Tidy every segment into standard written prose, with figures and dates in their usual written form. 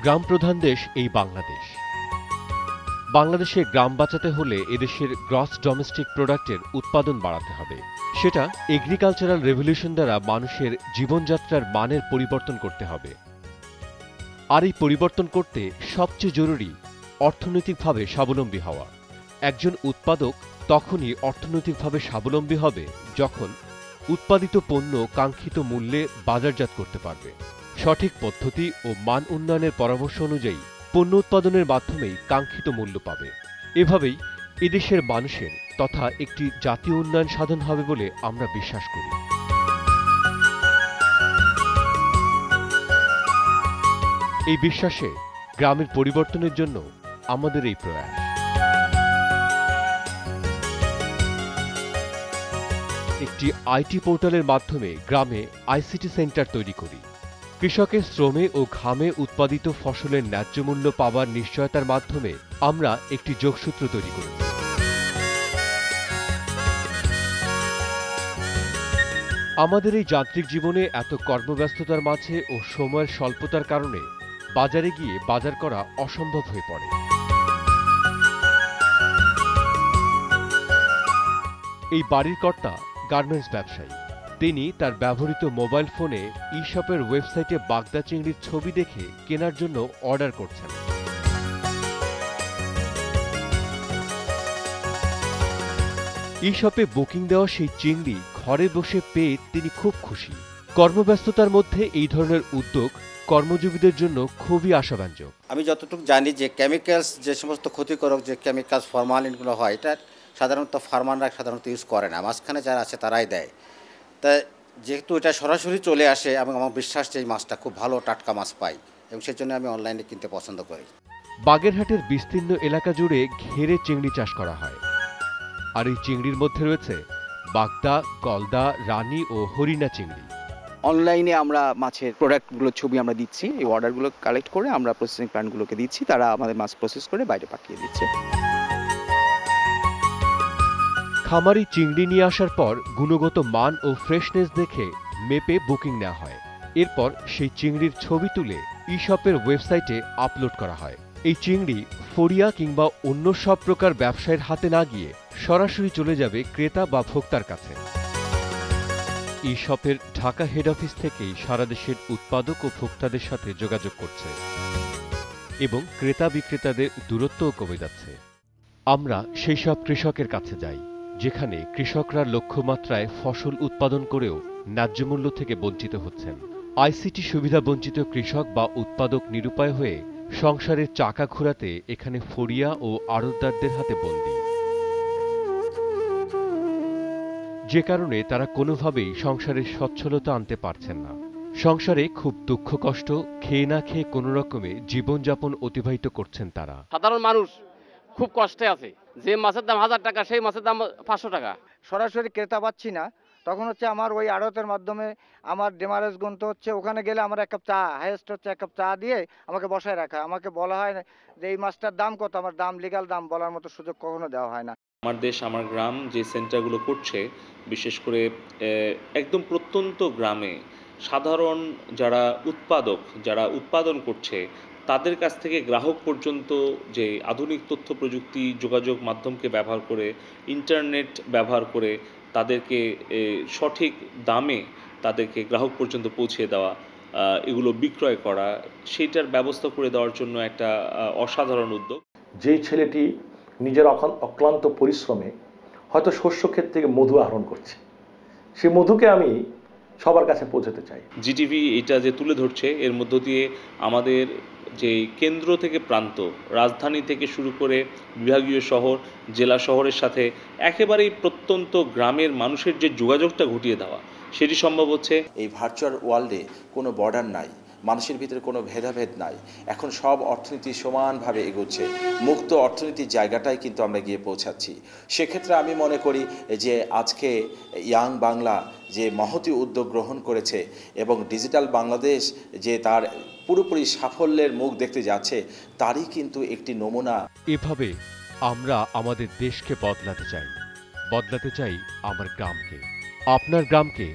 গ্রাম প্রধান দেশ এই বাংলাদেশ। বাংলাদেশে গ্রাম বাঁচাতে হলে এদেশের গ্রস ডোমেস্টিক প্রোডাক্টের উৎপাদন বাড়াতে হবে। সেটা এগ্রিকালচারাল রেভলিউশন দ্বারা মানুষের জীবনযাত্রার মানের পরিবর্তন করতে হবে। আর এই পরিবর্তন করতে সবচেয়ে জরুরি অর্থনৈতিকভাবে স্বাবলম্বী হওয়া। একজন উৎপাদক তখনই অর্থনৈতিকভাবে স্বাবলম্বী হবে যখন উৎপাদিত পণ্য কাঙ্ক্ষিত মূল্যে বাজারজাত করতে পারবে। সঠিক পদ্ধতি ও মান উন্নয়নের পরামর্শ অনুযায়ী পণ্য উৎপাদনের মাধ্যমেই কাঙ্ক্ষিত মূল্য পাবে। এভাবেই এদেশের মানুষের তথা একটি জাতীয় উন্নয়ন সাধন হবে বলে আমরা বিশ্বাস করি। এই বিশ্বাসে গ্রামের পরিবর্তনের জন্য আমাদের এই প্রয়াস। একটি আইটি পোর্টালের মাধ্যমে গ্রামে আইসিটি সেন্টার তৈরি করি। কৃষকের শ্রমে ও ঘামে উৎপাদিত ফসলের ন্যায্য মূল্য পাওয়ার নিশ্চয়তার মাধ্যমে আমরা একটি যোগসূত্র তৈরি করি। আমাদের এই যান্ত্রিক জীবনে এত কর্মব্যস্ততার মাঝে ও সময়ের স্বল্পতার কারণে বাজারে গিয়ে বাজার করা অসম্ভব হয়ে পড়ে। এই বাড়ির কর্তা গার্মেন্টস ব্যবসায়ী। তিনি তার ব্যবহৃত মোবাইল ফোনে ই-শপের ওয়েবসাইটে বাগদা চিংড়ির ছবি দেখে কেনার জন্য অর্ডার করছেন। ই-শপে বুকিং দেওয়া সেই চিংড়ি ঘরে বসে পেয়ে তিনি খুব খুশি। কর্মব্যস্ততার মধ্যে এই ধরনের উদ্যোগ কর্মজীবীদের জন্য খুবই আশাব্যঞ্জক। আমি যতটুকু জানি যে কেমিক্যালস, যে সমস্ত ক্ষতিকারক যে কেমিক্যালস ফরমালিনগুলো হয়, এটা সাধারণত ফার্মাররা সাধারণত ইউজ করে না, মাঝখানে যারা আছে তারাই দেয়। তাই যেহেতু এটা সরাসরি চলে আসে এবং আমার বিশ্বাস যে এই মাছটা খুব ভালো টাটকা মাছ পাই, এবং সেই জন্য আমি অনলাইনে কিনতে পছন্দ করি। বাগেরহাটের বিস্তীর্ণ এলাকা জুড়ে ঘেরে চিংড়ি চাষ করা হয়। আর এই চিংড়ির মধ্যে রয়েছে বাগদা, গলদা, রানী ও হরিণা চিংড়ি। অনলাইনে আমরা মাছের প্রোডাক্টগুলোর ছবি আমরা দিচ্ছি, এই অর্ডারগুলো কালেক্ট করে আমরা প্রসেসিং প্ল্যান্টগুলোকে দিচ্ছি, তারা আমাদের মাছ প্রসেস করে বাইরে পাঠিয়ে দিচ্ছে। খামারি চিংড়ি নিয়ে আসার পর গুণগত মান ও ফ্রেশনেস দেখে মেপে বুকিং নেওয়া হয়। এরপর সেই চিংড়ির ছবি তুলে ই-শপের ওয়েবসাইটে আপলোড করা হয়। এই চিংড়ি ফড়িয়া কিংবা অন্য সব প্রকার ব্যবসায়ের হাতে না গিয়ে সরাসরি চলে যাবে ক্রেতা বা ভোক্তার কাছে। ই-শপের ঢাকা হেড অফিস থেকেই সারা দেশের উৎপাদক ও ভোক্তাদের সাথে যোগাযোগ করছে এবং ক্রেতা বিক্রেতাদের দূরত্বও কমে যাচ্ছে। আমরা সেই সব কৃষকের কাছে যাই যেখানে কৃষকরা লক্ষ্যমাত্রায় ফসল উৎপাদন করেও ন্যায্য মূল্য থেকে বঞ্চিত হচ্ছেন। আইসিটি সুবিধা বঞ্চিত কৃষক বা উৎপাদক নিরুপায় হয়ে সংসারের চাকা ঘোরাতে এখানে ফড়িয়া ও আড়তদারদের হাতে বন্দী, যে কারণে তারা কোনোভাবেই সংসারের সচ্ছলতা আনতে পারছেন না। সংসারে খুব দুঃখ কষ্ট, খেয়ে না খেয়ে কোনো রকমে জীবনযাপন অতিবাহিত করছেন তারা। সাধারণ মানুষ খুব কষ্টে আছে। যে মাছের দাম 1000 টাকা, সেই মাছের দাম 500 টাকা। সরাসরি ক্রেতা পাচ্ছি না, তখন হচ্ছে আমার ওই আড়তের মাধ্যমে আমার ডেমারেজ গুনতে হচ্ছে। ওখানে গেলে আমার এক কাপ চা, হাইয়েস্ট হচ্ছে এক কাপ চা দিয়ে আমাকে বসায় রাখা। আমাকে বলা হয় না যে এই মাছটার দাম কত, আমার দাম লিগ্যাল দাম বলার মতো সুযোগ কখনো দেওয়া হয় না। আমার দেশ আমার গ্রাম যে সেন্টারগুলো করছে, বিশেষ করে একদম প্রত্যন্ত গ্রামে সাধারণ যারা উৎপাদক, যারা উৎপাদন করছে, তাদের কাছ থেকে গ্রাহক পর্যন্ত যে আধুনিক তথ্য প্রযুক্তি যোগাযোগ মাধ্যমকে ব্যবহার করে, ইন্টারনেট ব্যবহার করে তাদেরকে সঠিক দামে তাদেরকে গ্রাহক পর্যন্ত পৌঁছে দেওয়া, এগুলো বিক্রয় করা, সেইটার ব্যবস্থা করে দেওয়ার জন্য একটা অসাধারণ উদ্যোগ। যেই ছেলেটি নিজের অক্লান্ত পরিশ্রমে হয়তো শস্য ক্ষেত থেকে মধু আহরণ করছে, সেই মধুকে আমি সবার কাছে পৌঁছাতে চাই। জিটিভি এটা যে তুলে ধরছে, এর মধ্য দিয়ে আমাদের যে কেন্দ্র থেকে প্রান্ত, রাজধানী থেকে শুরু করে বিভাগীয় শহর, জেলা শহরের সাথে একেবারেই প্রত্যন্ত গ্রামের মানুষের যে যোগাযোগটা ঘটিয়ে দেওয়া, সেটি সম্ভব হচ্ছে। এই ভার্চুয়াল ওয়ার্ল্ডে কোনো বর্ডার নাই, মানুষের ভিতরে কোনো ভেদাভেদ নাই। এখন সব অর্থনীতি সমানভাবে এগোচ্ছে, মুক্ত অর্থনীতির জায়গাটাই কিন্তু আমরা গিয়ে পৌঁছাচ্ছি। সেক্ষেত্রে আমি মনে করি যে আজকে ইয়াং বাংলা যে মহতী উদ্যোগ গ্রহণ করেছে এবং ডিজিটাল বাংলাদেশ যে তার পুরোপুরি সাফল্যের মুখ দেখতে যাচ্ছে, তারই কিন্তু একটি নমুনা। এভাবে আমরা আমাদের দেশকে বদলাতে চাই আমার গ্রামকে। আপনার গ্রামকে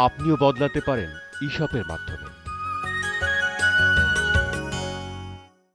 আপনিও বদলাতে পারেন ই-শপের মাধ্যমে।